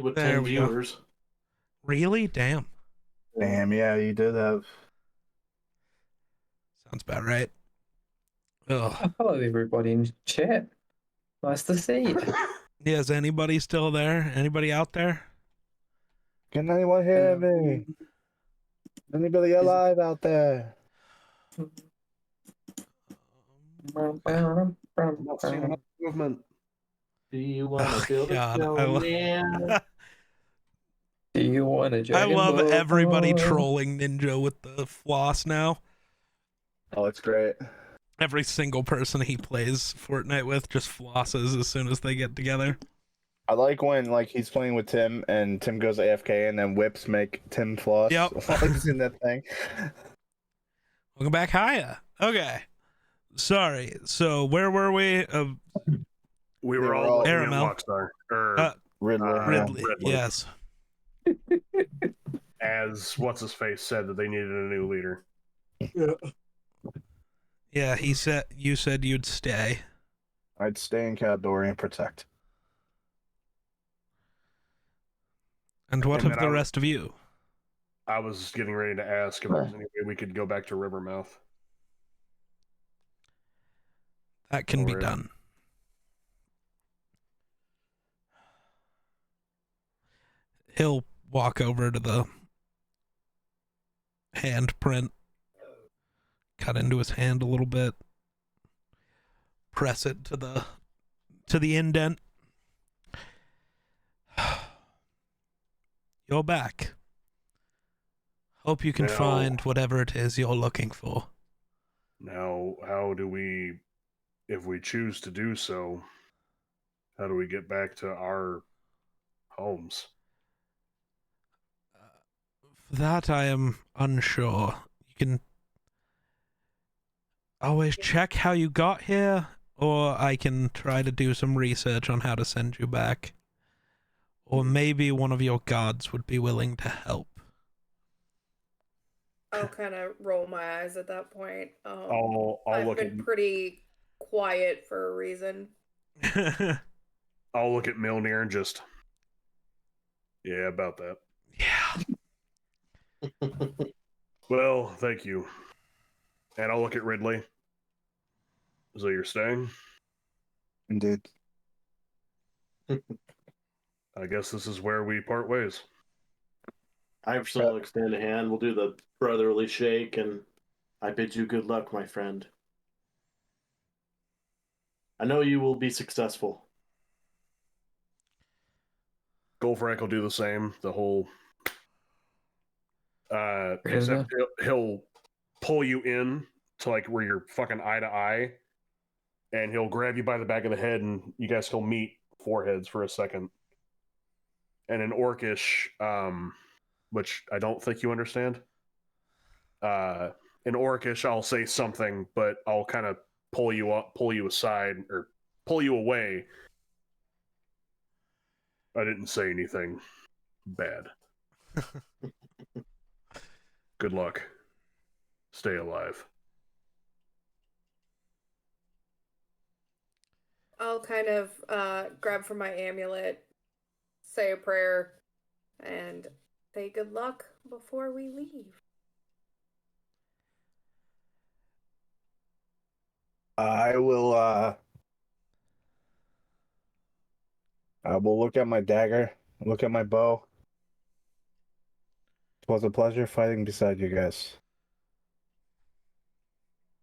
with There 10 we go. viewers. Really? Damn. Damn, yeah, you did have. Sounds about right. Ugh. Oh, hello, everybody in chat. Nice to see you. Yeah, is anybody still there? Anybody out there? Can anyone hear me? Anybody alive out there? I'm not seeing much movement. Do you want Oh, to build a God, snowman? Do you want a I dragon love boat? everybody trolling Ninja with the floss now. Oh, it's great. Every single person he plays Fortnite with just flosses as soon as they get together. I like when he's playing with Tim and Tim goes AFK and then whips make Tim floss Yep. while he's in that thing. Welcome back, Hiya. Okay. Sorry. So where were we? We They were were all all- looking at Aramel. Rockstar. Or Ridley. Ridley. Ridley. Yes. as what's his face said that they needed a new leader. Yeah, you said you'd stay. I'd stay in Caldori and protect. And what And of then the rest of you? I was getting ready to ask if there's any way we could go back to Rivermouth. That can be Alright. done. He'll walk over to the handprint, cut into his hand a little bit, press it to the indent. You're back. Hope you can Now- find whatever it is you're looking for. Now, how do we, if we choose to do so, how do we get back to our homes? For that I am unsure. You can always check how you got here, or I can try to do some research on how to send you back. Or maybe one of your guards would be willing to help. I'll kind of roll my eyes at that point. I'll I've look been at pretty quiet for a reason. I'll look at Milner and just yeah, about that. Yeah. Well, thank you. And I'll look at Ridley. So you're staying? Indeed. I guess this is where we part ways. Iverson will extend a hand. We'll do the brotherly shake, and I bid you good luck, my friend. I know you will be successful. Goldfrank will do the same. The whole Really? except he'll pull you in to like where you're fucking eye to eye, and he'll grab you by the back of the head, and you guys will meet foreheads for a second. And in Orcish, which I don't think you understand, in Orcish I'll say something, but I'll kind of pull you up, pull you aside, or pull you away. I didn't say anything bad. Good luck. Stay alive. I'll kind of grab from my amulet, say a prayer, and say good luck before we leave. I will look at my dagger, look at my bow. It was a pleasure fighting beside you guys.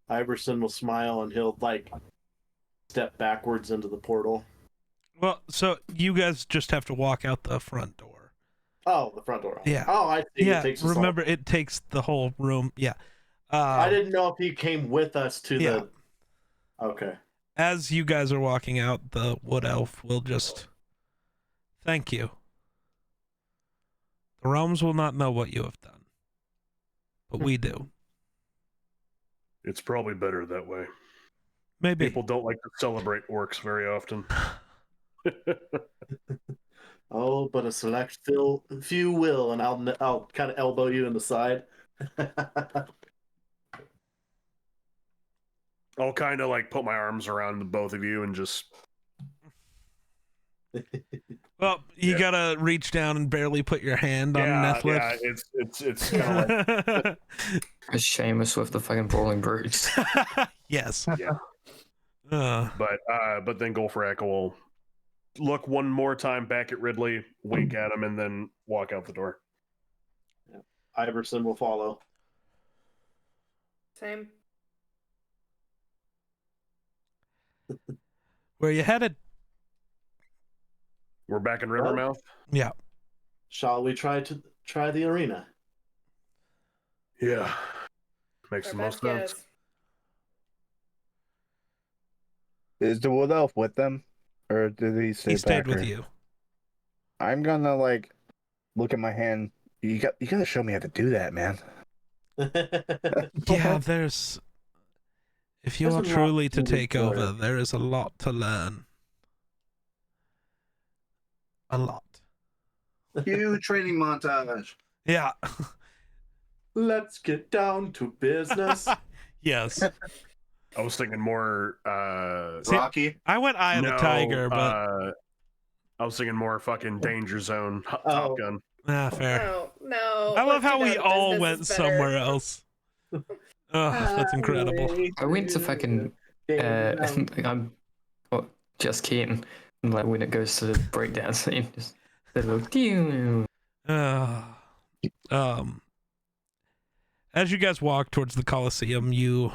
Iverson will smile, and he'll step backwards into the portal. Well, so you guys just have to walk out the front door. Oh, the front door. Yeah. Oh, I see. Yeah, It takes us remember, it takes the whole room. Yeah. I didn't know if he came with us to Yeah. the. Okay. As you guys are walking out, the wood elf will just thank you. The realms will not know what you have done, but we do. It's probably better that way. Maybe. People don't like to celebrate orcs very often. Oh, but a select few will, and I'll kind of elbow you in the side. I'll kind of like put my arms around both of you and just Well, you Yeah. gotta reach down and barely put your hand on Yeah, Nethlith. it's kind of like Seamus with the fucking brawling brutes. Yes. yeah. Uh, But then Golfrak will look one more time back at Ridley, wink at him, and then walk out the door. Iverson will follow. Same. where you headed? We're back in Well, Rivermouth. Yeah. Shall we try the arena? Yeah, makes Our the best most sense. guess. Is the wood elf with them, or did he stay He stayed back, with or- you. I'm gonna like look at my hand. You gotta show me how to do that, man. Yeah, there's. If you There's are a lot truly to to take learn. over, there is a lot to learn. A lot. Huge training montage. Yeah. Let's get down to business. Yes. I was thinking more. See, Rocky. I went Eye of the Tiger, but I was thinking more fucking Danger Zone, Oh. Top Gun. fair. No. I love let's how get we down to all business went is better. somewhere else. Oh, that's incredible. I went to fucking I'm just kidding. And like when it goes to the breakdown scene, just the little As you guys walk towards the Colosseum, you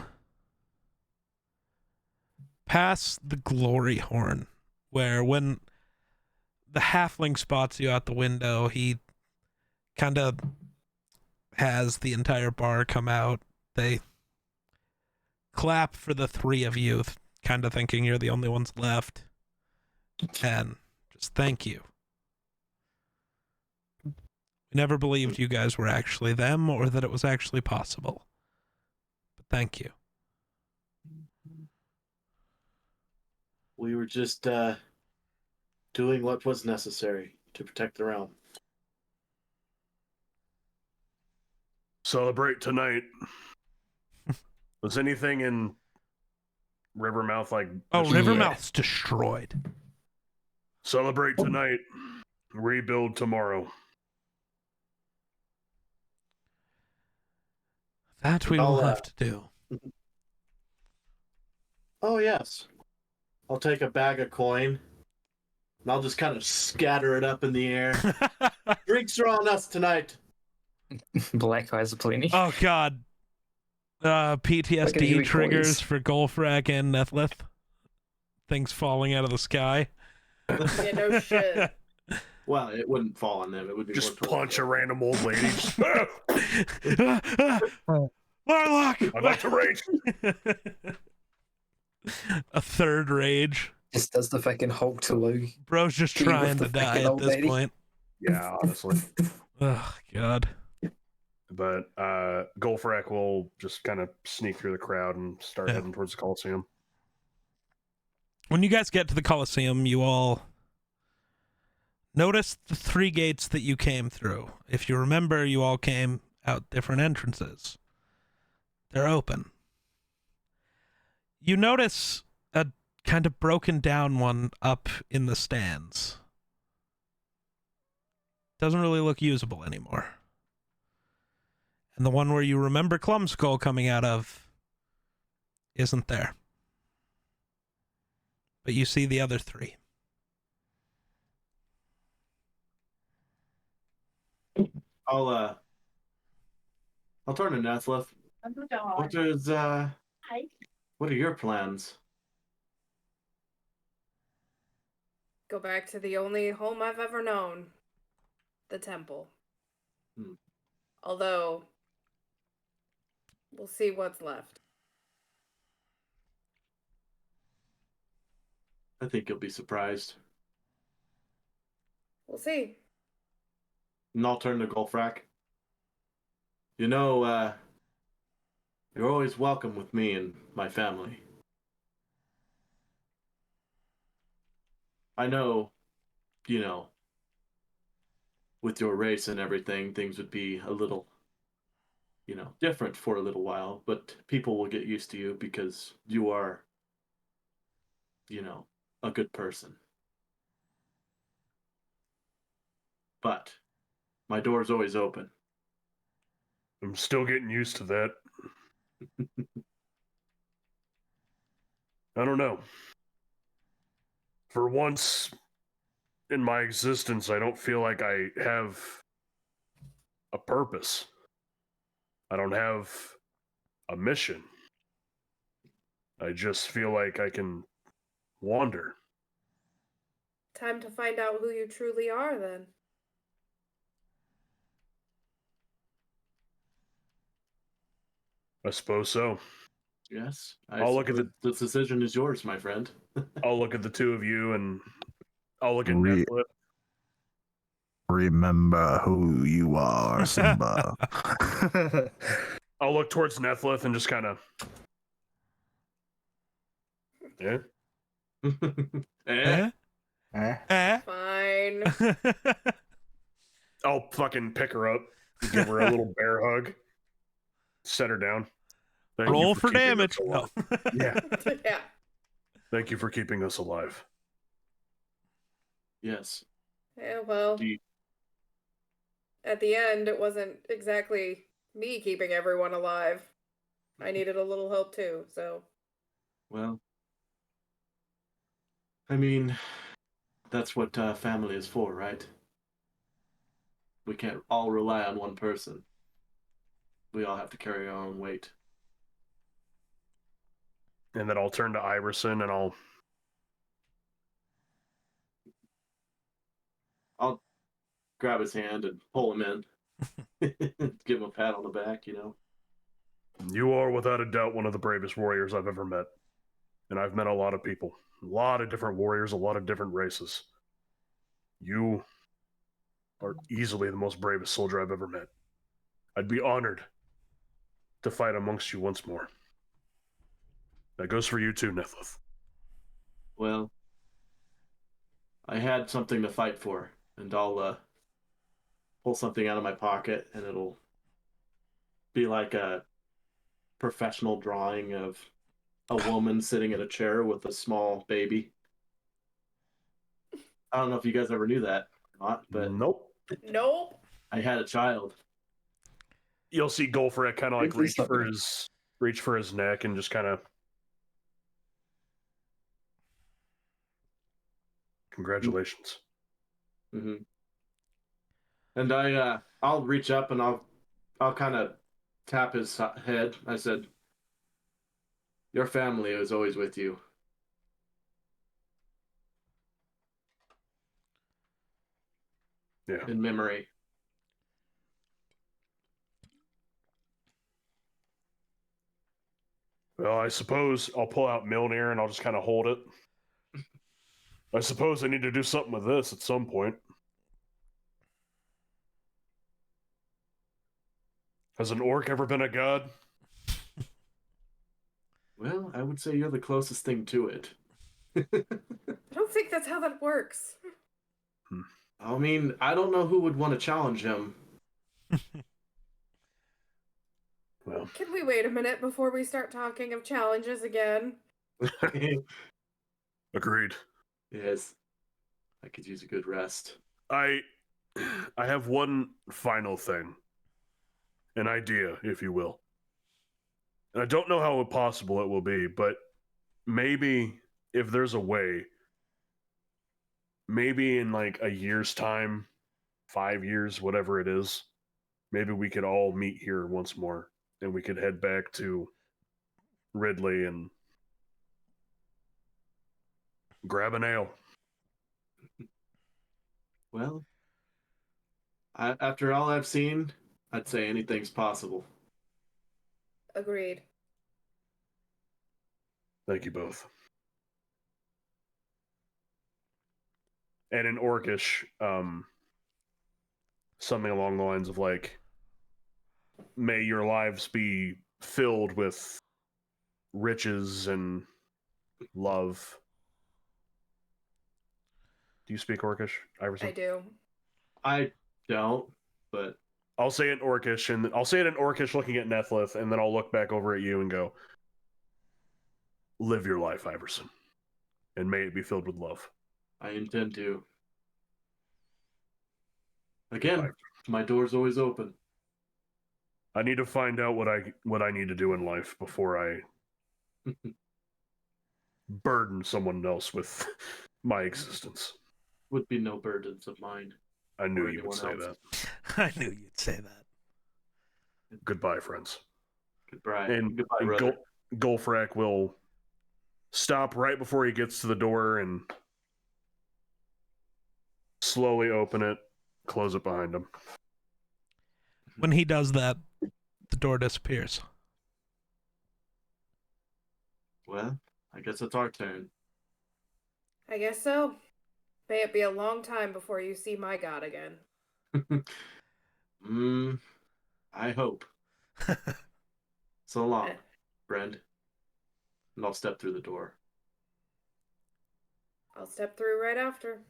pass the glory horn, where when the halfling spots you out the window, he kind of has the entire bar come out. They clap for the three of you, kind of thinking you're the only ones left, and just thank you. We never believed you guys were actually them or that it was actually possible. But thank you. We were just doing what was necessary to protect the realm. Celebrate tonight. Was anything in Rivermouth like? Oh, destroyed? Rivermouth's destroyed. Celebrate tonight. Rebuild tomorrow. That we I'll, will have to do. Oh yes. I'll take a bag of coin and I'll just kind of scatter it up in the air. Drinks are on us tonight. black eyes aplenty. Oh God. Look at PTSD you, triggers boys. for Golfrak and Nethlith. Things falling out of the sky. Yeah, no shit. Well, it wouldn't fall on them. It would be Just more towards punch a them. random old lady. Warlock! I'd like to rage. A third rage. Just does the fucking Hulk to Lou. Bro's just He with trying the to die fucking at old this lady. point. Yeah, honestly. Oh God. But Golfrak will just kind of sneak through the crowd and start Yeah. heading towards the Coliseum. When you guys get to the Colosseum, you all notice the three gates that you came through. If you remember, you all came out different entrances. They're open. You notice a kind of broken down one up in the stands. Doesn't really look usable anymore. And the one where you remember Clumskull coming out of isn't there. But you see the other three. I'll turn to Nethlith. What are your plans? Go back to the only home I've ever known. The temple. Hmm. Although, we'll see what's left. I think you'll be surprised. We'll see. And I'll turn to Golfrak. You know, you're always welcome with me and my family. I know, with your race and everything, things would be a little, different for a little while, but people will get used to you because you are, a good person. but my door's always open. I'm still getting used to that. I don't know. For once in my existence, I don't feel like I have a purpose. I don't have a mission. I just feel like I can wander. Time to find out who you truly are, then. I suppose so. Yes. I'll look at suppose the decision is yours, my friend. I'll look at the two of you and I'll look at Re- Netflix. Remember who you are, Simba. I'll look towards Netflix and just kind of. Yeah. Eh? Fine. I'll fucking pick her up, give her a little bear hug, set her down. Thank you Roll for keeping us damage. No. alive. Yeah. Yeah. Thank you for keeping us alive. Yes. Yeah, well, Do you- at the end, it wasn't exactly me keeping everyone alive. I needed a little help too, so. Well, I mean, that's what family is for, right? We can't all rely on one person. We all have to carry our own weight. And then I'll turn to Iverson and I'll grab his hand and pull him in. Give him a pat on the back, you know. You are without a doubt one of the bravest warriors I've ever met. And I've met a lot of people, a lot of different warriors, a lot of different races. You are easily the most bravest soldier I've ever met. I'd be honored to fight amongst you once more. That goes for you too, Nethlith. Well, I had something to fight for, and I'll pull something out of my pocket, and it'll be like a professional drawing of a woman sitting in a chair with a small baby. I don't know if you guys ever knew that or not, but Nope. Nope. I had a child. You'll see Golfret kind of like This is reach for his neck and just kind of. Congratulations. Mm-hmm. And I'll reach up and I'll kind of tap his head. I said, "Your family is always with you." Yeah. In memory. Well, I suppose I'll pull out Milnir and I'll just kind of hold it. I suppose I need to do something with this at some point. Has an orc ever been a god? Well, I would say you're the closest thing to it. I don't think that's how that works. I mean, I don't know who would want to challenge him. Well, Can we wait a minute before we start talking of challenges again? agreed. Yes. I could use a good rest. I have one final thing. An idea, if you will. And I don't know how possible it will be, but maybe if there's a way, maybe in like a year's time, 5 years, whatever it is, maybe we could all meet here once more and we could head back to Ridley and grab an ale. Well, after all I've seen, I'd say anything's possible. Agreed. Thank you both. And in Orcish, something along the lines of like, may your lives be filled with riches and love. Do you speak Orcish, Iverson? I do. I don't, but I'll say it in Orcish, and I'll say it in Orcish looking at Nethlith, and then I'll look back over at you and go, live your life, Iverson, and may it be filled with love. I intend to. Again, my door's always open. I need to find out what I need to do in life before I burden someone else with my existence. Would be no burdens of mine. I knew Or you would anyone say else. that. I knew you'd say that. Goodbye, friends. Goodbye. And, Goodbye, and brother. Golfrak will stop right before he gets to the door and slowly open it, close it behind him. When he does that, the door disappears. Well, I guess it's our turn. I guess so. May it be a long time before you see my god again. I hope. So long, Eh. friend. And I'll step through the door. I'll step through right after.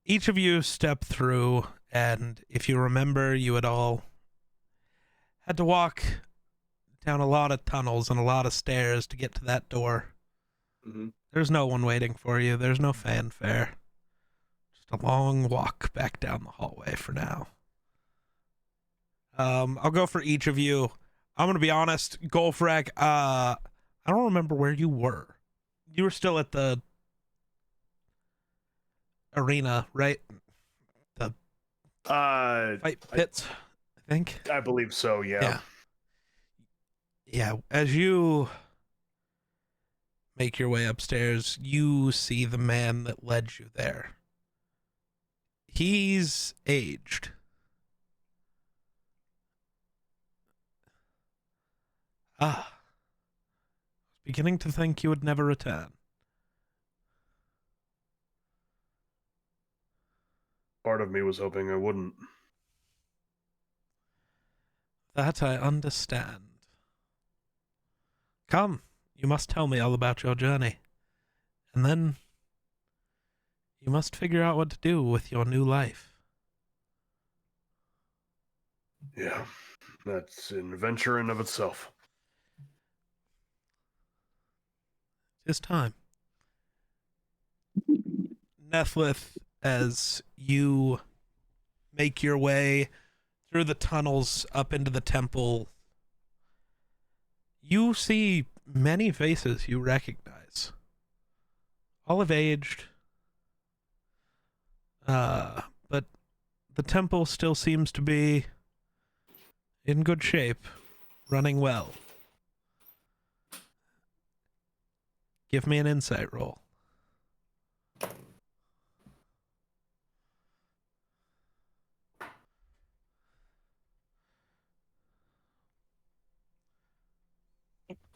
Each of you step through, and if you remember, you had all had to walk down a lot of tunnels and a lot of stairs to get to that door. Mm-hmm. There's no one waiting for you. There's no fanfare. Just a long walk back down the hallway for now. I'll go for each of you. I'm going to be honest, Golfrak, I don't remember where you were. You were still at the arena, right? The fight pits, I think. I believe so, yeah. Yeah, as you make your way upstairs, you see the man that led you there. He's aged. I was beginning to think you would never return. Part of me was hoping I wouldn't. That I understand. Come, you must tell me all about your journey. And then you must figure out what to do with your new life. Yeah, that's an adventure in of itself. It's time. Nethlith, as you make your way through the tunnels up into the temple, you see many faces you recognize. All have aged. But the temple still seems to be in good shape, running well. Give me an insight roll.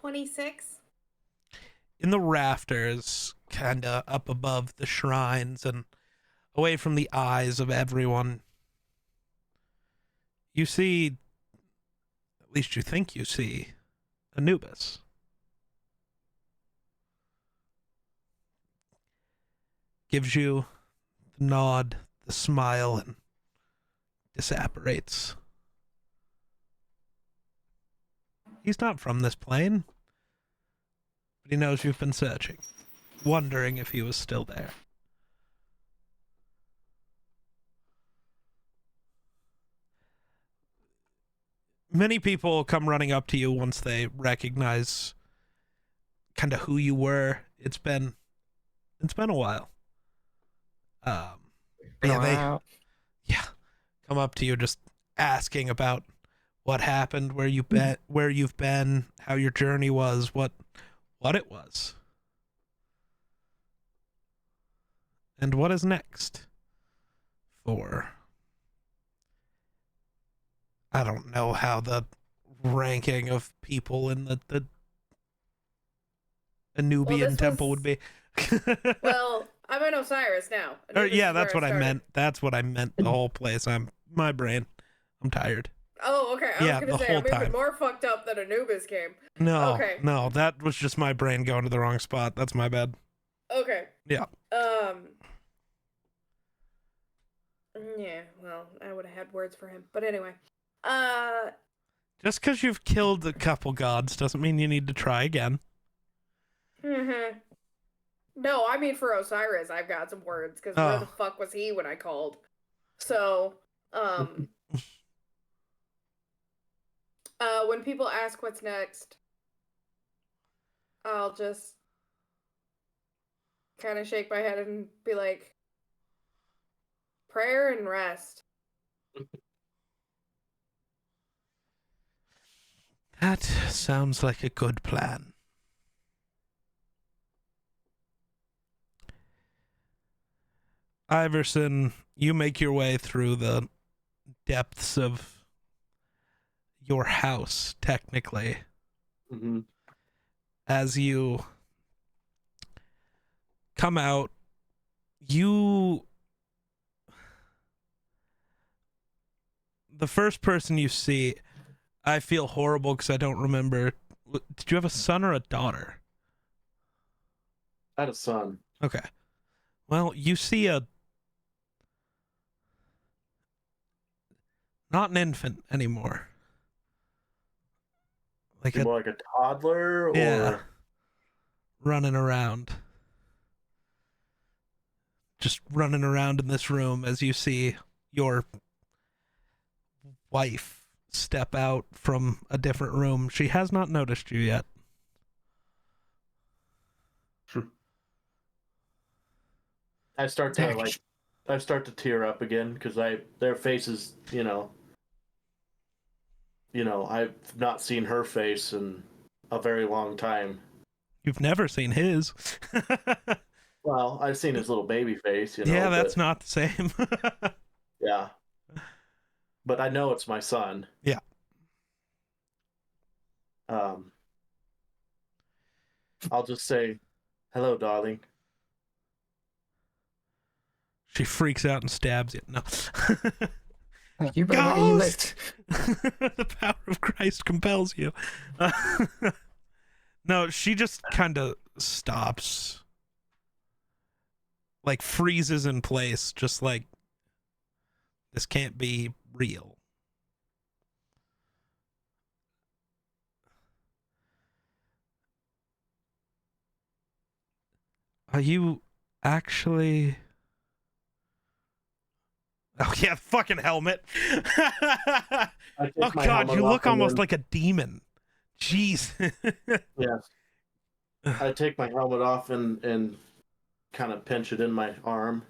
$26. In the rafters, kinda up above the shrines and away from the eyes of everyone, you see, at least you think you see, Anubis. Gives you the nod, the smile, and disapparates. He's not from this plane, but he knows you've been searching, wondering if he was still there. Many people come running up to you once they recognize kind of who you were. It's been a while. Yeah, they come up to you just asking about what happened, where you've been, how your journey was, what it was. And what is next for, I don't know how the ranking of people in the Anubian temple would be. Well, I'm in Osiris now. Anubis Yeah, is that's where what I started. meant. That's what I meant. The whole place. My brain. I'm tired. Oh, okay. I Yeah, was gonna the say whole I'm even time. more fucked up than Anubis came. No, Okay. no, that was just my brain going to the wrong spot. That's my bad. Okay. Yeah. Yeah. Well, I would have had words for him, but anyway. Just because you've killed a couple gods doesn't mean you need to try again. Mhm. No, I mean for Osiris, I've got some words because where the Oh. fuck was he when I called? So, when people ask what's next, I'll just kind of shake my head and be like, prayer and rest. That sounds like a good plan. Iverson, you make your way through the depths of your house, technically, Mm-hmm. as you come out. The first person you see, I feel horrible because I don't remember. Did you have a son or a daughter? I had a son. Okay. Well, you see not an infant anymore. Like More like a toddler, or yeah, running around. Just running around in this room as you see your wife step out from a different room. She has not noticed you yet. I start to tear up again because their faces, I've not seen her face in a very long time. You've never seen his. Well, I've seen his little baby face, Yeah, that's but, not the same. yeah. But I know it's my son. Yeah. I'll just say, "Hello, darling." She freaks out and stabs you. No. You better let you Ghost! live. The power of Christ compels you. No, she just kind of stops. Like freezes in place, just like this can't be real. Are you actually? Oh yeah, fucking helmet. I take Oh my god, helmet you off look and almost then- like a demon. Jeez. Yes. I take my helmet off and kind of pinch it in my arm.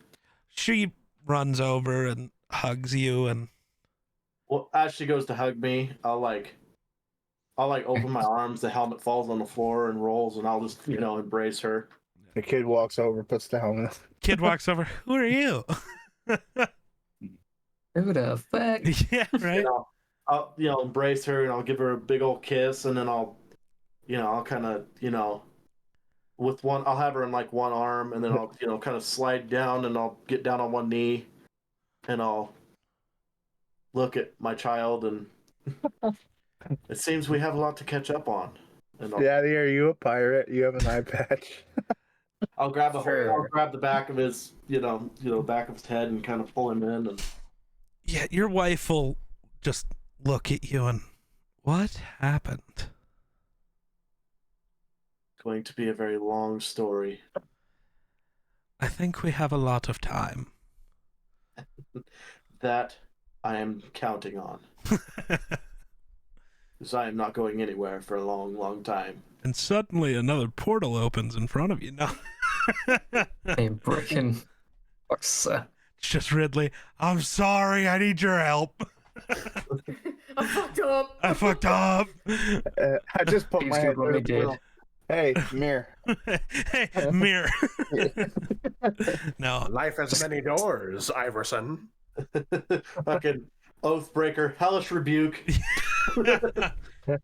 She runs over and hugs you, and Well, as she goes to hug me, I'll open my arms. The helmet falls on the floor and rolls, and I'll just embrace her. The kid walks over, puts the helmet on. kid walks over. Who are you? Who the fuck? Yeah, right. I'll embrace her and I'll give her a big old kiss, and then I'll kind of with one, I'll have her in like one arm, and then I'll kind of slide down, and I'll get down on one knee, and I'll look at my child, and it seems we have a lot to catch up on. And Get out of here! You a pirate? You have an eye patch. I'll grab Sure. I'll grab the back of his back of his head and kind of pull him in, and Yeah, your wife will just look at you and, what happened? it's going to be a very long story. I think we have a lot of time. That I am counting on, because I am not going anywhere for a long, long time. And suddenly another portal opens in front of you. No. Hey, breaking. Fuck's It's just Ridley. I'm sorry, I need your help. I fucked up. I fucked up. I just put Please my do head what through we the did. portal. Hey, mirror. Hey, mirror. No. Life has many doors, Iverson. Fucking oathbreaker, hellish rebuke.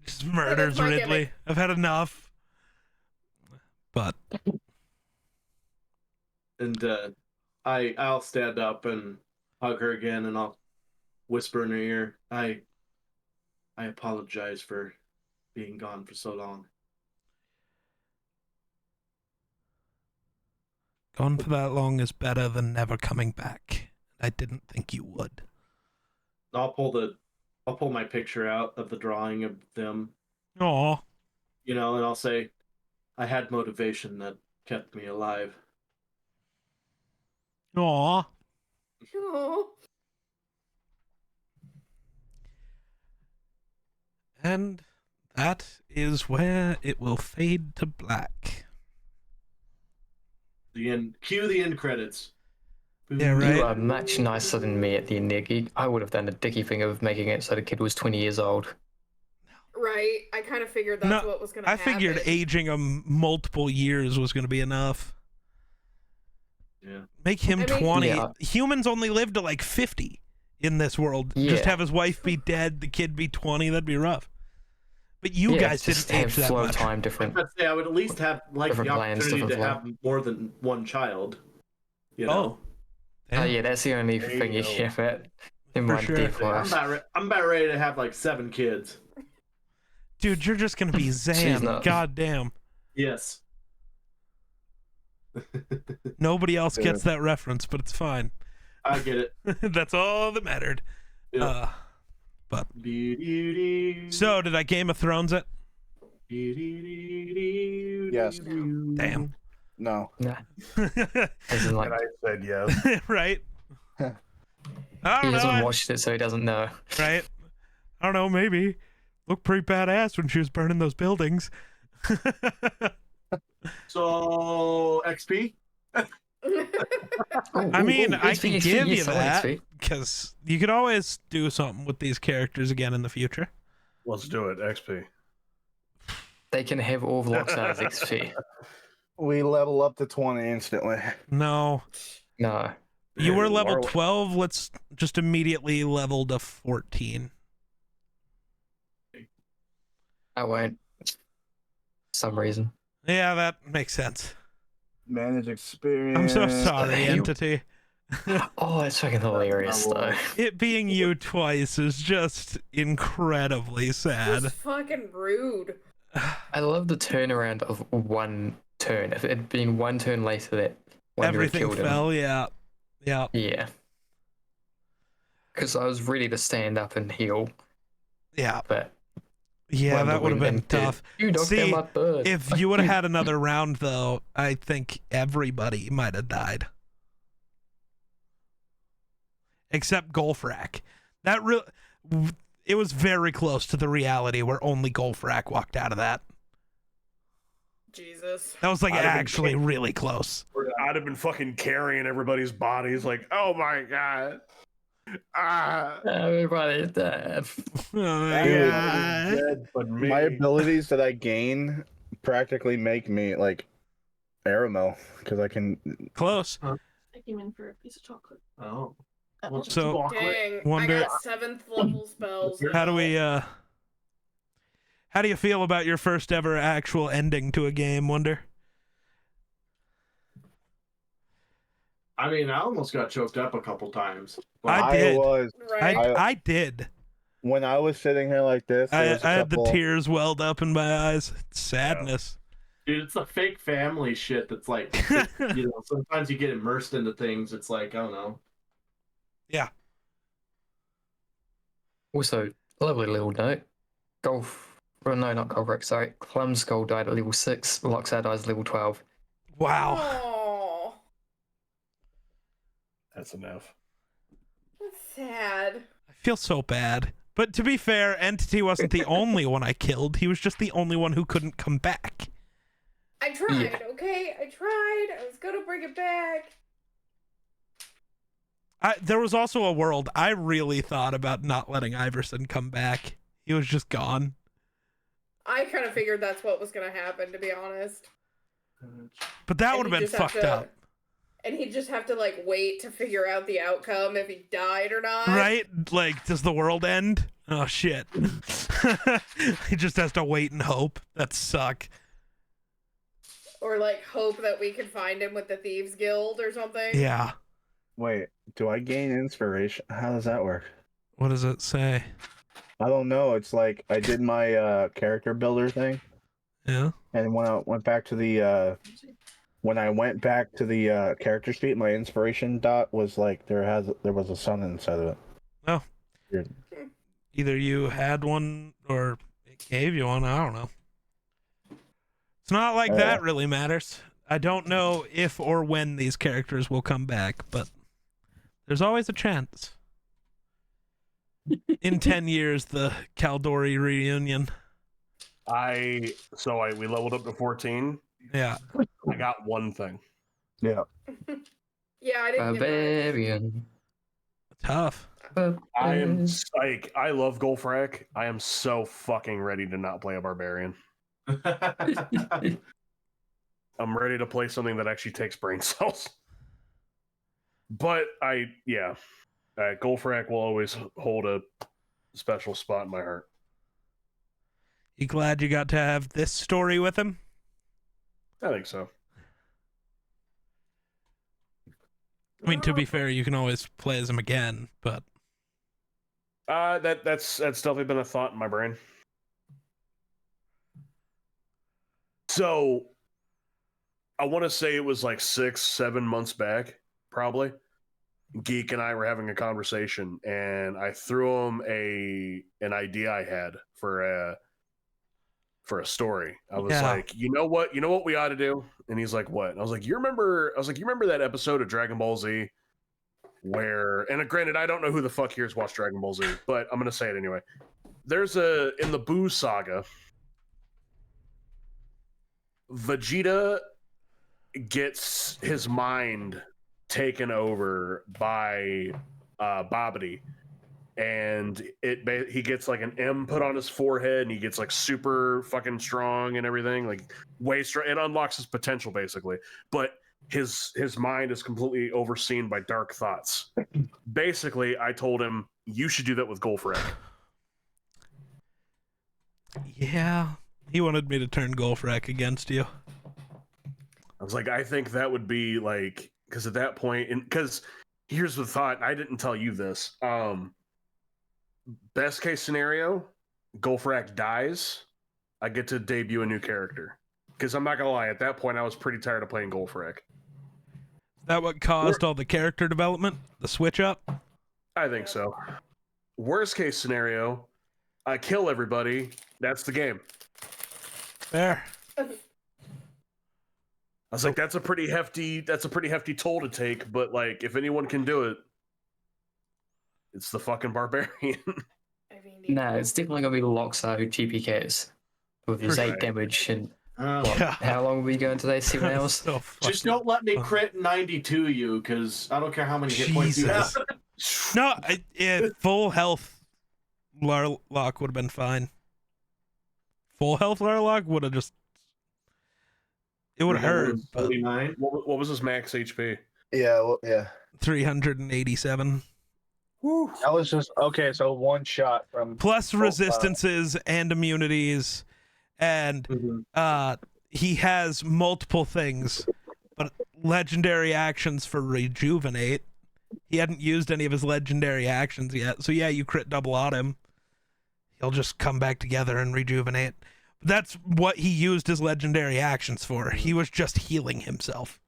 Just murders my Ridley. gimmick. I've had enough. But And I'll stand up and hug her again, and I'll whisper in her ear, I apologize for being gone for so long. gone for that long is better than never coming back. I didn't think you would. I'll pull my picture out of the drawing of them, Aw. and I'll say, I had motivation that kept me alive. Aw. Aw. And that is where it will fade to black. The end. Cue the end credits. Yeah, right. You are much nicer than me at the end, Nicky. I would have done the dicky thing of making it so the kid was 20 years old. Right. I kind of figured that's what was going to I happen. figured aging him multiple years was going to be enough. Yeah. Make him I mean- 20. Yeah. Humans only live to like 50 in this world. Just Yeah. have his wife be dead, the kid be 20. That'd be rough. But you Yeah, guys just didn't have age that flow much. time different. I'd say I would at least have like the Different plans, opportunity to different have more than one child. You Oh. know, Oh yeah, that's the only There you thing you go. have it in For one sure. device. I'm about ready to have like 7 kids. Dude, you're just going to be Zan. not. God damn. Yes. Nobody else gets that reference, but it's fine. I get it. That's all that mattered. Yeah. So, did I Game of Thrones it? Yes. Damn. No. Nah, as in, like, And I said yes. Right? I he don't hasn't know. watched it, so he doesn't know. Right? I don't know, maybe. Looked pretty badass when she was burning those buildings. So XP. I mean, I XP, can XP, give you yes, I want that, XP. because you could always do something with these characters again in the future. Let's do it. XP. They can have all Vlogs as XP. We level up to 20 instantly. No. No. You were level Or- 12, let's just immediately level to 14. I won't. For some reason. Yeah, that makes sense. Manage experience. I'm so sorry, you- Entity. Oh, it's fucking hilarious, though. It being you twice is just incredibly sad. That's fucking rude. I love the turnaround of one turn. If it had been one turn later that Wonder had Everything killed him. fell, yeah. Yeah. Yeah. Because I was ready to stand up and heal, Yeah. but Yeah, Wonder that would have Woman been did. tough. You knocked See, down my bird. If you would have had another round, though, I think everybody might have died. Except Golfrak. It was very close to the reality where only Golfrak walked out of that. Jesus. That was like I'd have been actually really close. I'd have been fucking carrying everybody's bodies. Like, oh my god. Ah. Everybody's dead. Oh my Dude, God. Dead, but me. My abilities that I gain practically make me like Aramel because I can. Close. I came in for a piece of chocolate. Oh. So, Dang. Wonder- I got 7th level spells. how do now. we, how do you feel about your first ever actual ending to a game, Wonder? I mean, I almost got choked up a couple times. I did. was Right. I did. when I was sitting here like this. I there was a had the couple- tears welled up in my eyes. Sadness. Dude, it's the fake family shit that's like, you know, sometimes you get immersed into things. It's like, I don't know. Also, lovely little note. Well, no, not Golfrak, sorry. Clumskull died at level 6, Loxar dies level 12. Wow. Aw, That's enough. that's sad. I feel so bad. But to be fair, Entity wasn't the only one I killed. He was just the only one who couldn't come back. I tried, Yeah. okay? I tried. I was gonna bring it back. There was also a world I really thought about not letting Iverson come back. He was just gone. I kind of figured that's what was gonna happen, to be honest. But that And would have he'd been just have fucked to- up. And he'd just have to, like, wait to figure out the outcome if he died or not. Right? Like, does the world end? Oh, shit. He just has to wait and hope. That suck. Or, like, hope that we can find him with the Thieves Guild or something. Yeah. Wait, do I gain inspiration? How does that work? What does it say? I don't know. It's like I did my character builder thing, Yeah. and when I went back to the character sheet, my inspiration dot was like there was a sun inside of it. Oh. Weird. Either you had one or it gave you one. I don't know. It's not like that really matters. I don't know if or when these characters will come back, but there's always a chance. In 10 years, the Caldori reunion. we leveled up to 14. Yeah. I got one thing. Yeah. Yeah, I didn't get mine. Barbarian. Tough. I am like, I love Golfrak. I am so fucking ready to not play a barbarian. I'm ready to play something that actually takes brain cells. But Golfrak will always hold a special spot in my heart. You glad you got to have this story with him? I think so. I mean, to be fair, you can always play as him again, but That's definitely been a thought in my brain. So I want to say it was like 6-7 months back, probably. Geek and I were having a conversation, and I threw him an idea I had for a story. I was like, you know what we ought to do? And he's like, what? And I was like, you remember that episode of Dragon Ball Z where, and granted, I don't know who the fuck here's watched Dragon Ball Z, but I'm gonna say it anyway. There's in the Buu saga, Vegeta gets his mind taken over by Babidi, and he gets like an M put on his forehead, and he gets like super fucking strong and everything, like way strong. It unlocks his potential basically, but his mind is completely overseen by dark thoughts. Basically, I told him you should do that with Golfrak. yeah, he wanted me to turn Golfrak against you. I was like, I think that would be like, because at that point, because here's the thought, I didn't tell you this. Best case scenario, Golfrak dies. I get to debut a new character. Because I'm not gonna lie, at that point, I was pretty tired of playing Golfrak. Is that what caused all the character development? The switch up? I think so. Worst case scenario, I kill everybody. That's the game. Fair. I was like, that's a pretty hefty toll to take, but like, if anyone can do it, it's the fucking barbarian. I mean, No, it's definitely gonna be Loxo GPKs with his 8 Right. damage and Oh. Yeah. how long are we going today? 7 hours? So Just fucking don't let me fun. crit 92 you, because I don't care how many hit points you have. Jesus. No, full health Larlock would have been fine. Full health Larlock would have just... It would have hurt, but 49. What was his max HP? Yeah. Well, yeah. 387. Woo. That was just okay. So one shot from Plus resistances and immunities, and Mhm. he has multiple things, but legendary actions for rejuvenate. He hadn't used any of his legendary actions yet, so yeah, you crit double on him. He'll just come back together and rejuvenate. That's what he used his legendary actions for. He was just healing himself.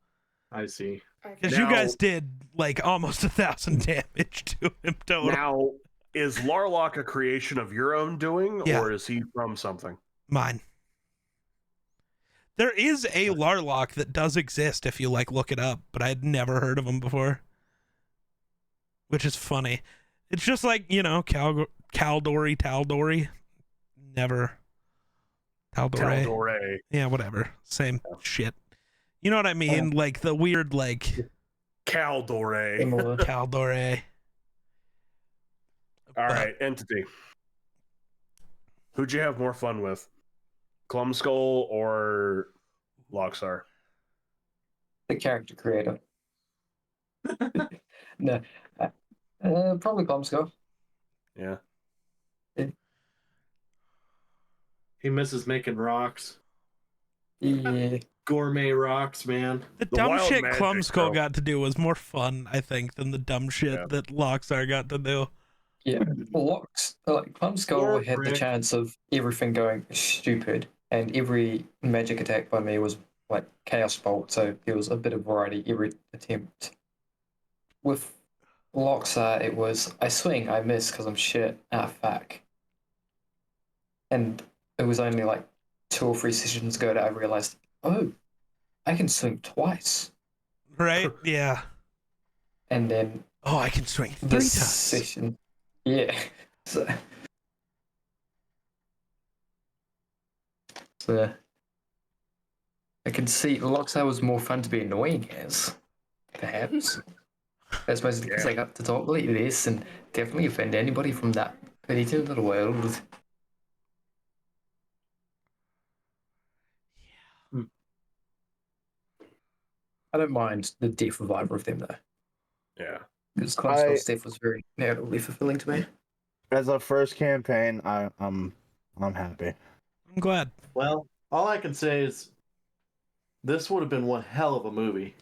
I see. Because you guys did like almost 1,000 damage to him total. Now, is Larlock a creation of your own doing, Yeah. or is he from something? Mine. There is a Larlock that does exist if you like look it up, but I had never heard of him before. Which is funny. It's just like, Caldori. Never. Taldore. Taldore. Yeah, whatever. Same shit. You know what I mean? Like the weird, like, Caldore. Similar. Caldore. All right, entity. Who'd you have more fun with? Clumskull or Loxar? The character creator. No. Probably Clumskull. Yeah. He misses making rocks. Yeah. Gourmet rocks, man. The The dumb wild shit magic, Clumskull bro. got to do was more fun, I think, than the dumb shit Yeah. that Loxar got to do. Yeah. Well, Clumskull Poor had the prick. chance of everything going stupid, and every magic attack by me was like Chaos Bolt, so there was a bit of variety every attempt. With Loxar, it was I swing, I miss because I'm shit. Fuck. And it was only like 2 or 3 sessions ago that I realized, oh, I can swing twice, Right? Yeah. and then Oh, I can swing 3 this times. session, yeah. So I can see Loxar was more fun to be annoying as, perhaps. That's mostly because I got to talk like this and definitely offend anybody from that petty little world. I don't mind the death of either of them though, Yeah. because Constant's death was very narratively fulfilling to me. As a first campaign, I'm happy. I'm glad. Well, all I can say is this would have been one hell of a movie.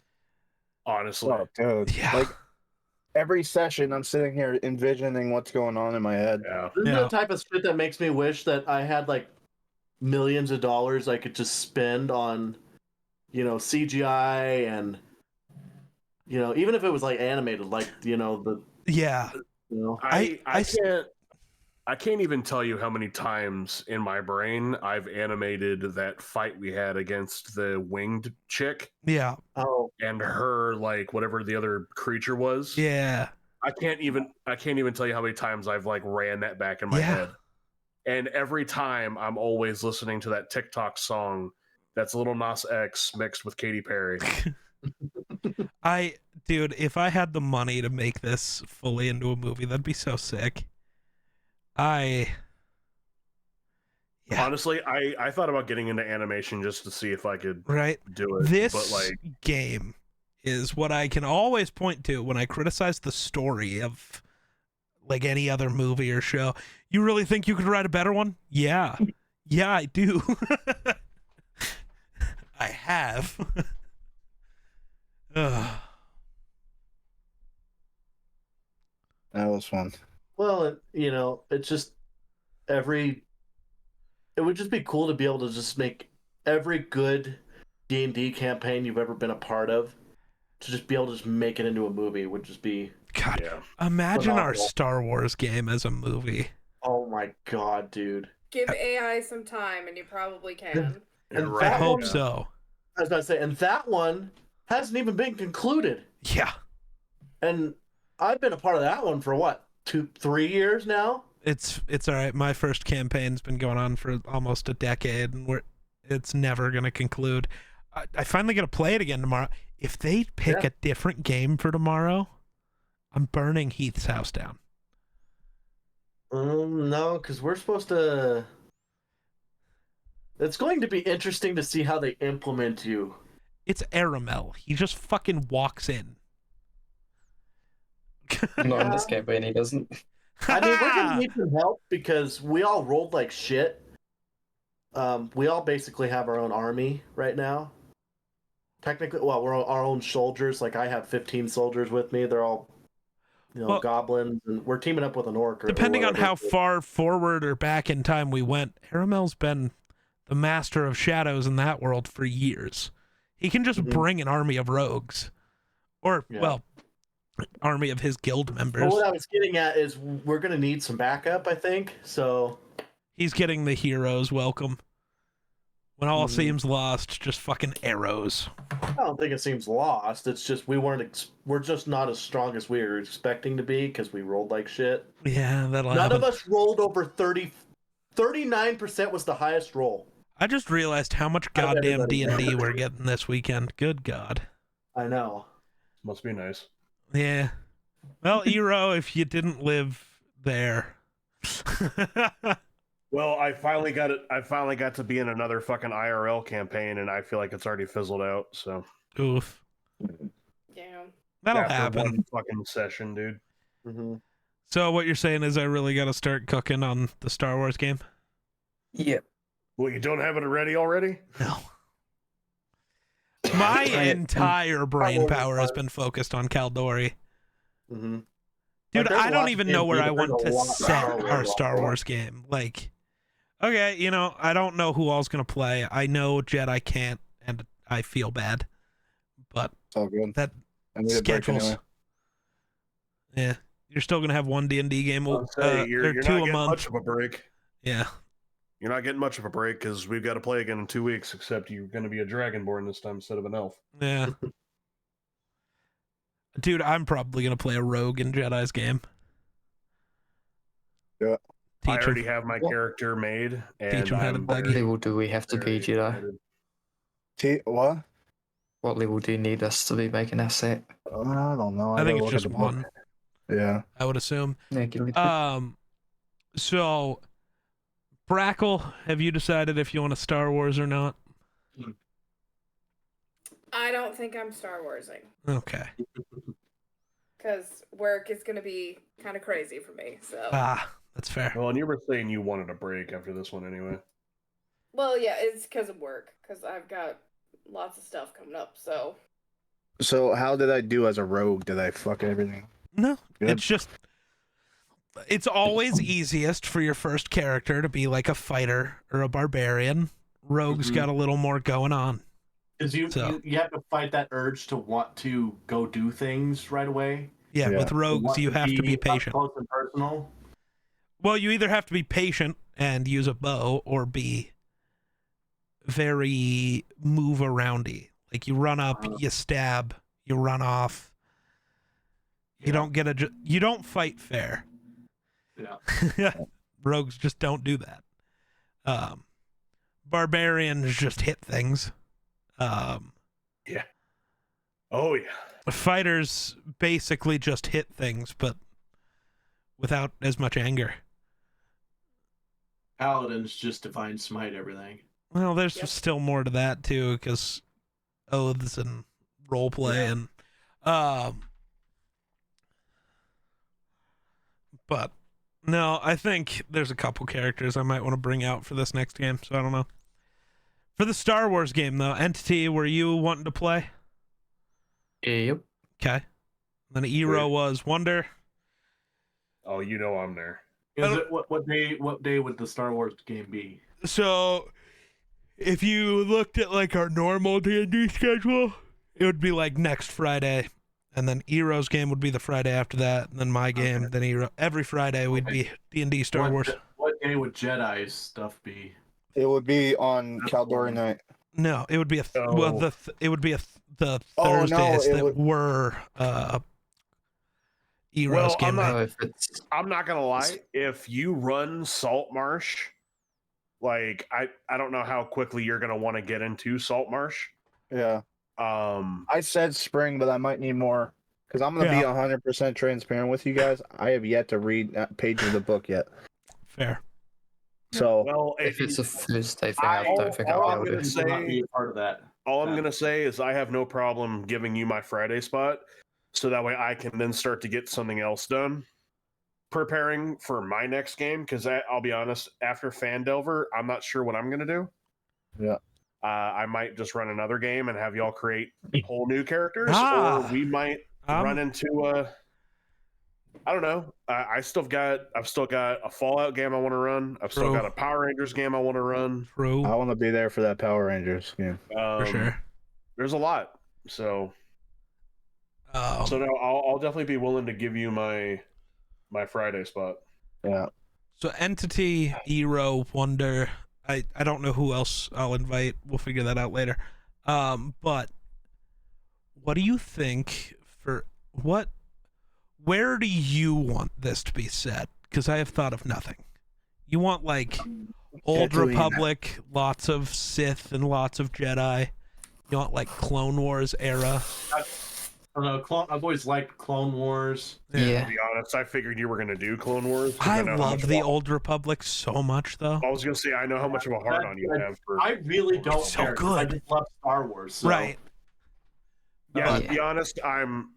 Honestly. Oh, dude. Yeah. Like every session, I'm sitting here envisioning what's going on in my head. Yeah. This is Yeah. the type of shit that makes me wish that I had like millions of dollars I could just spend on, CGI and, even if it was like animated, like, Yeah. I can't even tell you how many times in my brain I've animated that fight we had against the winged chick Yeah. Oh, and her, like, whatever the other creature was. Yeah. I can't even tell you how many times I've like ran that back in my Yeah. head. And every time I'm always listening to that TikTok song that's Lil Nas X mixed with Katy Perry. Dude, if I had the money to make this fully into a movie, that'd be so sick. Yeah. Honestly, I thought about getting into animation just to see if I could Right? do it. This but like game is what I can always point to when I criticize the story of like any other movie or show. You really think you could write a better one? Yeah. Yeah, I do. I have. Ugh. That was fun. well, it's just it would just be cool to be able to just make every good D&D campaign you've ever been a part of, to just be able to just make it into a movie would just be, God, yeah. imagine our Phenomenal. Star Wars game as a movie. oh my god, dude. Give AI some time, and you probably can. And You're I that right, hope yeah. so. I was about to say, and that one hasn't even been concluded. Yeah. And I've been a part of that one for what, 3 years now? It's all right. My first campaign's been going on for almost a decade, and it's never gonna conclude. I finally get to play it again tomorrow. If they pick Yeah. a different game for tomorrow, I'm burning Heath's house down. No, because we're supposed to. It's going to be interesting to see how they implement you. It's Aramel. He just fucking walks in. Not in this campaign, he doesn't. I mean, we're gonna need some help because we all rolled like shit. We all basically have our own army right now. Technically, well, we're our own soldiers. Like I have 15 soldiers with me. They're all, Well, goblins, and we're teaming up with an orc. Or Depending on whatever. how far forward or back in time we went, Aramel's been the master of shadows in that world for years. He can just Mhm. bring an army of rogues. Or, Yeah. well, army of his guild But members. what I was getting at is we're gonna need some backup. I think so. He's getting the heroes welcome. When all Mhm. seems lost, just fucking arrows. I don't think it seems lost. It's just we're just not as strong as we were expecting to be because we rolled like shit. Yeah, that'll None happen. of us rolled over 39% was the highest roll. I just realized how much I bet goddamn everybody- D&D we're getting this weekend. Good God. I know. Must be nice. Yeah. Well, Eero, if you didn't live there. Well, I finally got it. I finally got to be in another fucking IRL campaign, and I feel like it's already fizzled out. So Oof. Yeah. That'll after happen. one fucking session, dude. Mm-hmm. So what you're saying is I really got to start cooking on the Star Wars game? Yep. Well, you don't have it ready already? No. My I- entire brain Probably power has not. been focused on Caldori. Mm-hmm. Dude, there's I a don't lot even to know where do. I want There's to a lot of set Star our Wars. Star Wars game. Like, okay, I don't know who all's going to play. I know Jedi can't, and I feel bad. But It's all good. that I need a break schedules. anyway. Yeah. You're still going to have one D&D game I'll say, or you're two not a getting month. much of a break. Yeah. You're not getting much of a break because we've got to play again in 2 weeks. Except you're going to be a dragonborn this time instead of an elf. Yeah. Dude, I'm probably gonna play a rogue in Jedi's game. Yeah. I Teach already him. have my character made, and him how to I'm buggy. What level do we have to be, very Jedi? excited. What? What level do you need us to be making our set? I don't know. I think gotta it's look just at the book. one. Yeah. I would assume. Yeah, give me the So, Brackle, have you decided if you want to Star Wars or not? I don't think I'm Star Warsing Okay. because work is going to be kind of crazy for me. So, That's fair. Well, and you were saying you wanted a break after this one anyway. well, yeah, it's because of work because I've got lots of stuff coming up. So, How did I do as a rogue? Did I fuck everything? No, Good. it's just. It's always easiest for your first character to be like a fighter or a barbarian. Rogue's Mhm. got a little more going on. Because you have to fight that urge to want to go do things right away. Yeah, Yeah. with rogues, Want you have to be up patient. close and personal. Well, you either have to be patient and use a bow or be very move aroundy. Like you run up, you stab, you run off. You Yeah. don't get you don't fight fair. Yeah. Rogues just don't do that. Barbarians just hit things. Oh yeah. Fighters basically just hit things, but without as much anger. Paladins just divine smite everything. Well, there's Yep. still more to that too, because oaths and roleplay and but no, I think there's a couple characters I might want to bring out for this next game, so I don't know. For the Star Wars game though, Entity, were you wanting to play? Yep. Okay. Then Eero was Wonder. Oh, you know I'm there. Is it what day would the Star Wars game be? So if you looked at like our normal D&D schedule, it would be like next Friday, and then Eero's game would be the Friday after that, and then my game, then Eero. Every Friday we'd be D&D Star Wars. What day would Jedi's stuff be? It would be on Caldori night. No, it would be Oh. it would be the Oh, no, Thursdays it that would- were Eero's Well, game night. If it's I'm not gonna lie. If you run Salt Marsh, like I don't know how quickly you're gonna want to get into Salt Marsh. Yeah. Um, I said spring, but I might need more because I'm gonna be 100% transparent with you guys. I have yet to read that page of the book yet. Fair. So well, if it's a Thursday thing, I don't think all I'll I'm be able gonna to. I will not say- be a part of that. all I'm gonna say is I have no problem giving you my Friday spot, so that way I can then start to get something else done, preparing for my next game. Because I'll be honest, after Fandelver, I'm not sure what I'm gonna do. Yeah. I might just run another game and have y'all create whole new characters, Ah. or we might run into I don't know. I've still got a Fallout game I want to run. I've still True. got a Power Rangers game I want to run. True. I want to be there for that Power Rangers game. For sure. There's a lot. So no, I'll definitely be willing to give you my Friday spot. Yeah. So Entity, Eero, Wonder. I don't know who else I'll invite. We'll figure that out later. But what do you think where do you want this to be set? Because I have thought of nothing. You want like Old Tatooine. Republic, lots of Sith and lots of Jedi. You want like Clone Wars era. I don't know. I've always liked Clone Wars. Yeah. To be honest, I figured you were going to do Clone Wars. 'cause I know how love much the of a- Old Republic so much though. I was going to say, I know how much of a hard on you have for. I really don't So care. 'cause I good. just love Star Wars. So. Right. Yeah, to Yeah. be honest,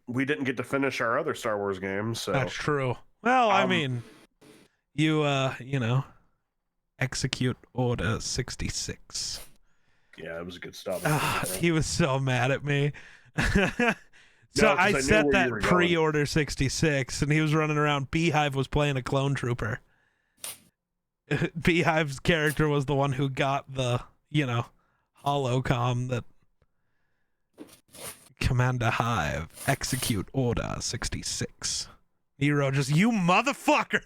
we didn't get to finish our other Star Wars games, so That's true. Well, I Um, mean, you execute Order 66. yeah, it was a good stop. He was so mad at me. So No, 'cause I I knew set where you that were going. pre-order 66, and he was running around. Beehive was playing a clone trooper. Beehive's character was the one who got the, holocom that Commander Hive, execute Order 66. Nero just, you motherfucker!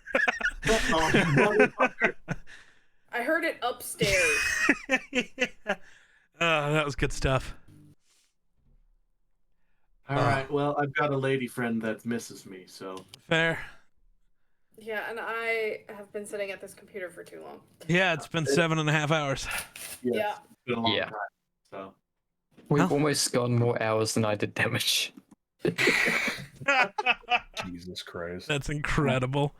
I I heard it upstairs. That was good stuff. All right. Well, I've got a lady friend that misses me, so Fair. Yeah, and I have been sitting at this computer for too long. Yeah, it's been 7.5 hours. Yeah. it's been a long Yeah. time. So We've Huh? almost gone more hours than I did damage. Jesus Christ. That's incredible.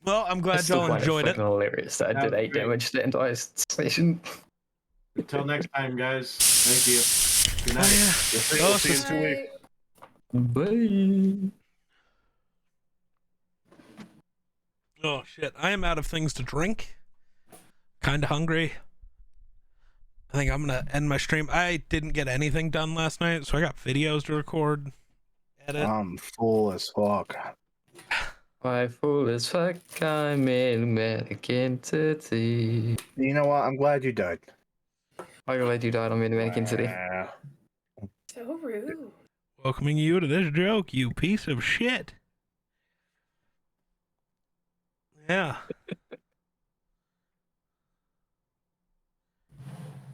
Well, I'm I glad still y'all find enjoyed it. fucking hilarious that I That did was 8 great. damage to the entire station. until next time, guys. Thank you. Good night. Oh, yeah. We'll see you in 2 weeks. Bye. Oh, shit. I am out of things to drink. Kind of hungry. I think I'm going to end my stream. I didn't get anything done last night, so I got videos to record, edit. I'm full as fuck. My fool as fuck, I'm in medic entity. You know what? I'm glad you died. I'm glad you died on medic entity. Ah. So rude. Welcoming you to this joke, you piece of shit. Yeah.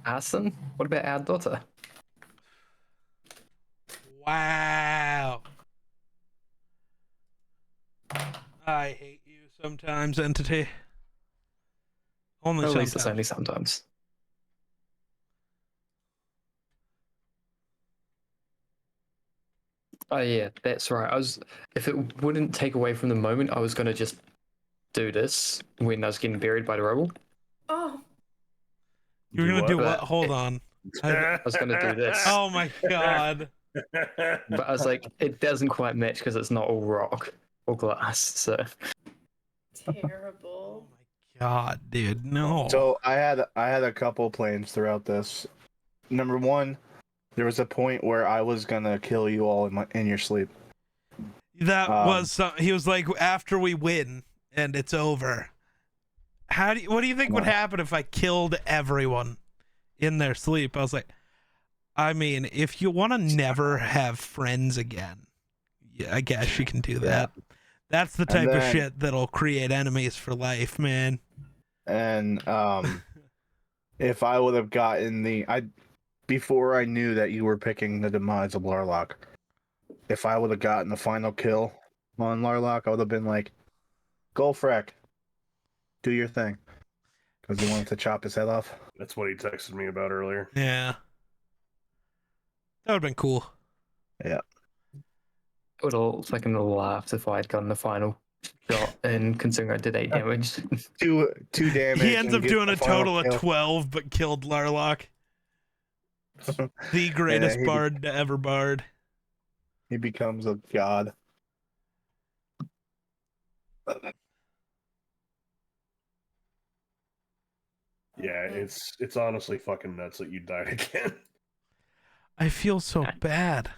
Arson? What about our daughter? Wow. I hate you sometimes, entity. Only At sometimes. least it's only sometimes. Oh yeah, that's right. If it wouldn't take away from the moment, I was gonna just do this when I was getting buried by the rubble. Oh, You were gonna do what? But Hold on. I was gonna do this. Oh my god. But I was like, it doesn't quite match because it's not all rock or glass. So Oh terrible. my god, dude. No. So I had a couple plans throughout this. Number one, there was a point where I was gonna kill you all in your sleep. That was he was like, after we win and it's over. What do you think would happen if I killed everyone in their sleep? I was like, I mean, if you want to never have friends again, yeah, I guess you can do that. That's the type of shit that'll create enemies for life, man. And if I would have gotten before I knew that you were picking the demise of Larlock, if I would have gotten the final kill on Larlock, I would have been like, "Go Freck, do your thing," because he wanted to chop his head off. That's what he texted me about earlier. Yeah. That would have been cool. Yeah. I would have fucking laughed if I had gotten the final shot, and considering I did 8 damage. Two damage. He ends and up gets doing the a final total kill. of 12, but killed Larlock. The greatest bard to ever bard. He becomes a god. Yeah, it's honestly fucking nuts that you died again. I feel so bad.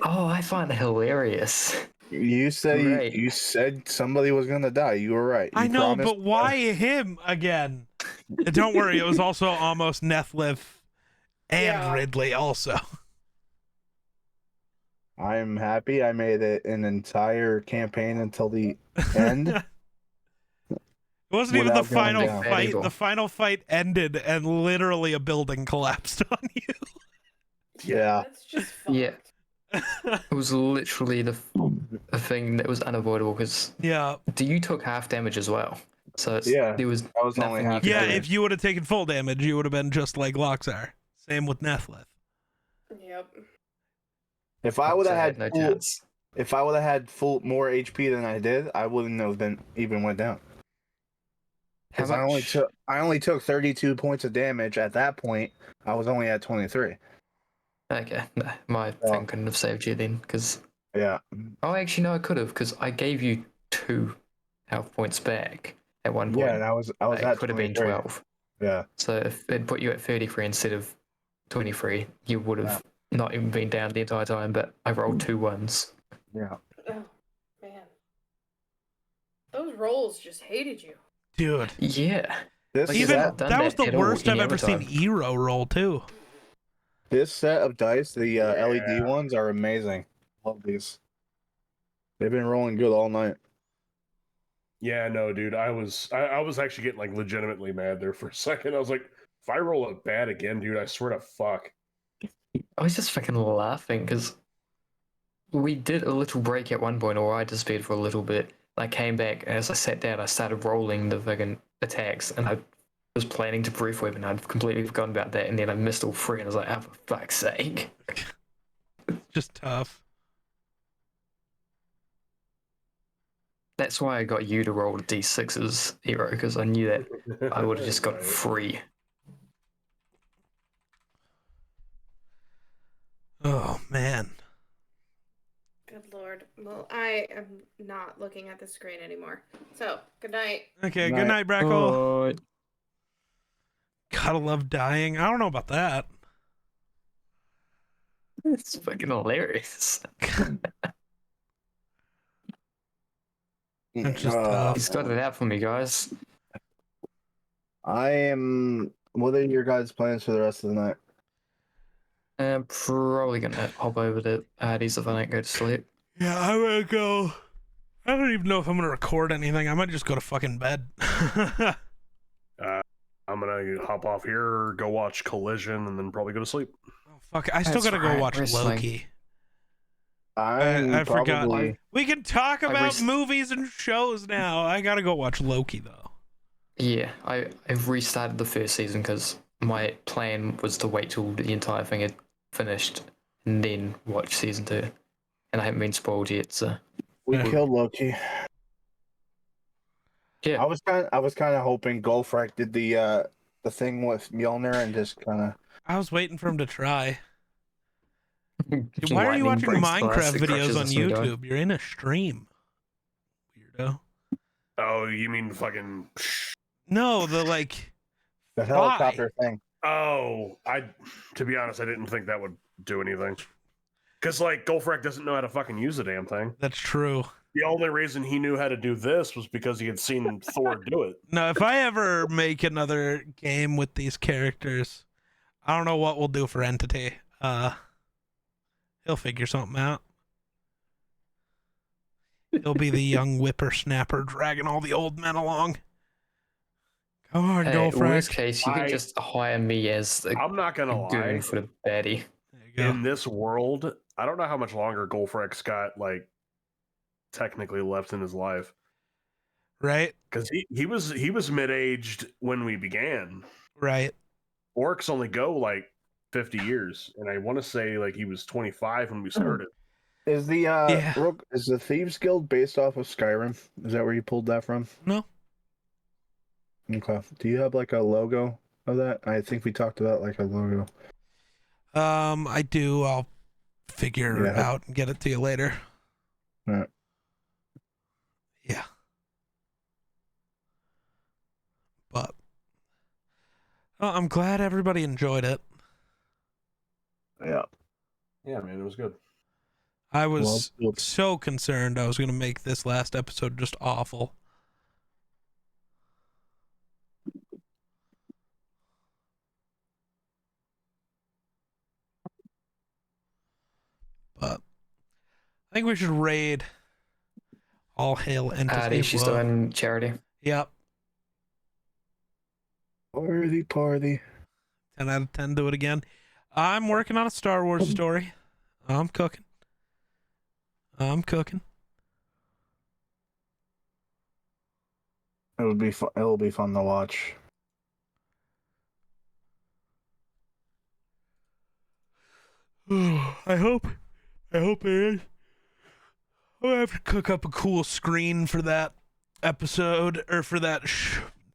Oh, I find it hilarious. You said Right. you said somebody was gonna die. You were right. You I know, promised but why him again? Don't worry, it was also almost Nethlith and Yeah. Ridley also. I'm happy I made it an entire campaign until the end. It wasn't even the Without going final down. fight. Evil. The final fight ended and literally a building collapsed on you. Yeah. That's just fucked. Yeah. It was literally the thing that was unavoidable because Yeah. you took half damage as well. So Yeah, there was I was only nothing you half could Yeah, do. if you would have taken full damage, you would have been just like Loxar. Same with Nethlith. Yep. If I would So have had no full, chance. if I would have had full more HP than I did, I wouldn't have been even went down. How Because much? I only took 32 points of damage at that point. I was only at 23. Okay, no, my Oh. thing couldn't have saved you then because. Yeah. Oh, actually, no, I could have because I gave you 2 health points back at one point. Yeah, and I was it at could have been 23. 12. Yeah. So if it put you at 33 instead of 23, you would have not even been down the entire time. But I rolled 2 ones. Yeah. Oh, man. Those rolls just hated you. Dude. Yeah. This Like, Even set, done that was that the at all worst in I've ever seen Yamato. Eero roll too. this set of dice, the LED Yeah. ones, are amazing. Love these. They've been rolling good all night. Yeah, no, dude. I was actually getting like legitimately mad there for a second. I was like, if I roll a bad again, dude, I swear to fuck. I was just fucking laughing because we did a little break at one point, or I disappeared for a little bit. I came back, and as I sat down, I started rolling the fucking attacks, and I was planning to brief whip, and I'd completely forgotten about that, and then I missed all three, and I was like, oh, for fuck's sake. Just tough. That's why I got you to roll the d6s, hero, because I knew that I would have just got Right. free. Oh man. Good lord. Well, I am not looking at the screen anymore. So, good night. Okay, Night. good night, Brackle. Oh, Gotta love dying. I don't know about that. it's fucking hilarious. It's just Uh, tough. He's got it out for me, guys. I am. What are your guys' plans for the rest of the night? I'm probably gonna hop over to Artie's if I don't go to sleep. Yeah, I'm gonna go. I don't even know if I'm gonna record anything. I might just go to fucking bed. I'm gonna hop off here, go watch Collision, and then probably go to sleep. Oh, fuck, I still That's gotta go right, watch wrestling. Loki. I'm I forgot. probably. We can talk I about movies and shows now. I gotta go watch Loki though. Yeah, I've restarted the first season because my plan was to wait till the entire thing had finished and then watch season 2. And I haven't been spoiled yet, so We Yeah. killed Loki. yeah. I was kind of hoping Golfrak did the thing with Mjolnir and just kind of. I was waiting for him to try. Dude, why are you watching Minecraft videos on YouTube? You're in a stream. Weirdo. Oh, you mean fucking? No, the like. The Why? helicopter thing. Oh, to be honest, I didn't think that would do anything. Because like Golfrak doesn't know how to fucking use the damn thing. That's true. The only reason he knew how to do this was because he had seen Thor do it. No, if I ever make another game with these characters, I don't know what we'll do for Entity. He'll figure something out. He'll be the young whippersnapper dragging all the old men along. Come on, Hey, Golfrak. worst case, you I- can just hire me as the I'm not gonna lie. goon for the baddie. There you go. In this world, I don't know how much longer Golfrak's got like technically left in his life. Right? Because he was mid-aged when we began. Right. Orcs only go like 50 years, and I want to say like he was 25 when we started. Is the Yeah. is the Thieves Guild based off of Skyrim? Is that where you pulled that from? No. Okay. Do you have like a logo of that? I think we talked about like a logo. I do. I'll figure it Yeah. out and get it to you later. Right. Yeah. But I'm glad everybody enjoyed it. Yeah. Yeah, man, it was good. I was Well, so concerned I was going to make this last episode just awful. But I think we should raid All Hail Entity. Artie, she's Whoa. doing charity. Yep. Party, party. 10 out of 10, do it again. I'm working on a Star Wars story. I'm cooking. It would be fun. It'll be fun to watch. I hope it is. I'm gonna have to cook up a cool screen for that episode or for that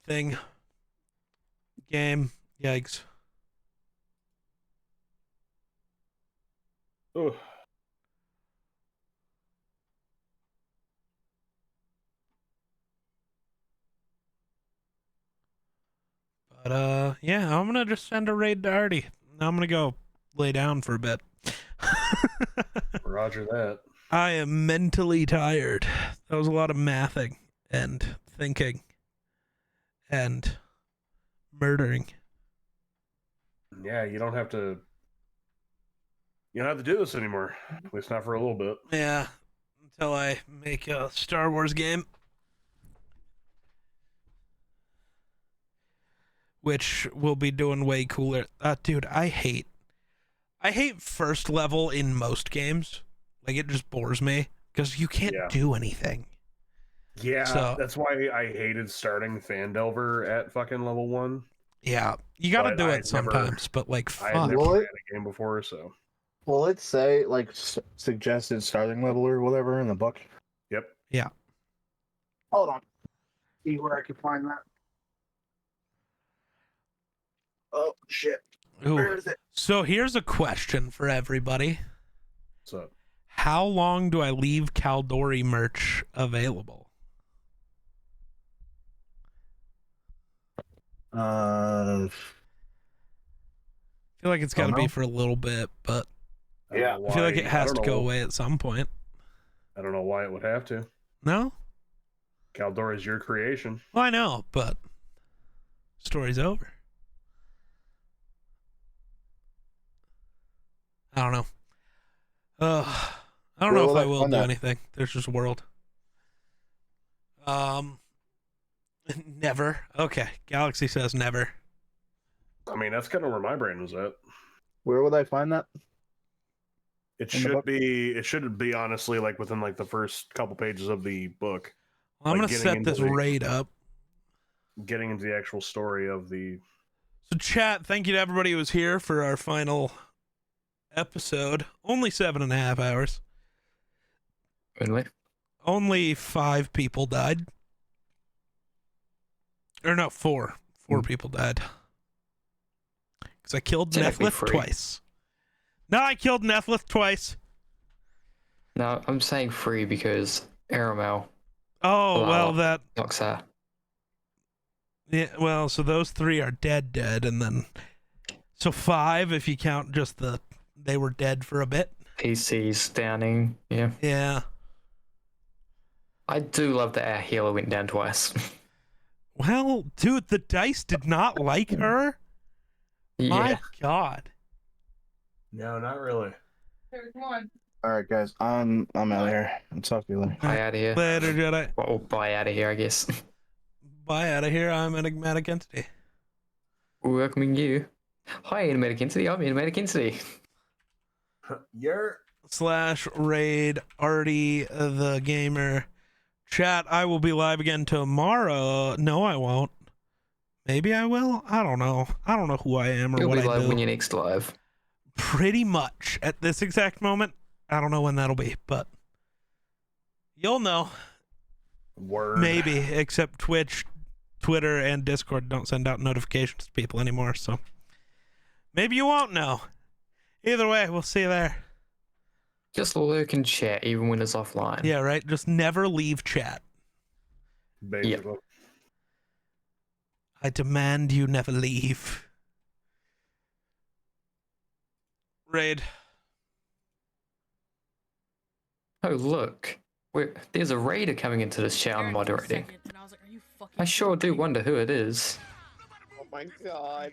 thing. Game. Yikes. Ugh. But yeah, I'm gonna just send a raid to Artie. I'm gonna go lay down for a bit. Roger that. I am mentally tired. That was a lot of mathing and thinking and murdering. Yeah, you don't have to do this anymore. At least not for a little bit. Yeah, until I make a Star Wars game. which will be doing way cooler. Dude, I hate first level in most games. Like, it just bores me because you can't Yeah. do anything. Yeah, So- that's why I hated starting Fandelver at fucking level 1. Yeah, you got to But do I it sometimes, but like, I had fuck. never Well, played it- a game before, so Will it say like suggested starting level or whatever in the book? yep. Hold on. See where I can find that. Oh shit! Where Ooh. is it? So here's a question for everybody. So How long do I leave Caldori merch available? Uh, I feel like it's got to Don't be know. for a little bit, but I don't Yeah. know I feel like why- it has I to don't go know- away at some point. I don't know why it would have to. No? Caldor is your creation. Well, I know, but story's over. I don't know. I don't Where know if will I I will find do that? anything. There's just world. Never. Okay. Galaxy says never. I mean, that's kind of where my brain was at. where would I find that? It In the book? should be honestly like within like the first couple pages of the book, Well, I'm Like gonna getting set into this the- raid up. getting into the actual story of the. So, chat, thank you to everybody who was here for our final episode. Only 7.5 hours. Really? Only 5 people died. Or no, 4. 4 people died. Because I killed Technically Nephlith 3. twice. No, I killed Nephlith twice. No, I'm saying 3 because Aramel, Oh, Wow. well, that... Noxa. Yeah, well, so those 3 are dead, and then... So 5 if you count just the... They were dead for a bit. PC's downing. Yeah. Yeah. I do love that our healer went down twice. Well, dude, the dice did not like her. yeah. My God. No, not really. Come on. All right, guys. I'm out of here. I'll talk to you later. Bye out of here. Later, Jedi. Well, bye out of here, I guess. Bye out of here. I'm enigmatic entity. Welcoming you. Hi, Enigmatic Entity. I'm Enigmatic Entity. You're / raid Artie the gamer. Chat, I will be live again tomorrow. No, I won't. Maybe I will. I don't know. I don't know who I am or You'll what be I live do. when you're next live. Pretty much at this exact moment. I don't know when that'll be, but you'll know. word. Maybe, except Twitch, Twitter, and Discord don't send out notifications to people anymore, so maybe you won't know. Either way, we'll see you there. Just lurk and chat even when it's offline. Yeah, right? Just never leave chat. Basically. I demand you never leave. Raid. Oh, look. There's a raider coming into this chat I'm moderating. I sure do wonder who it is. Oh my god.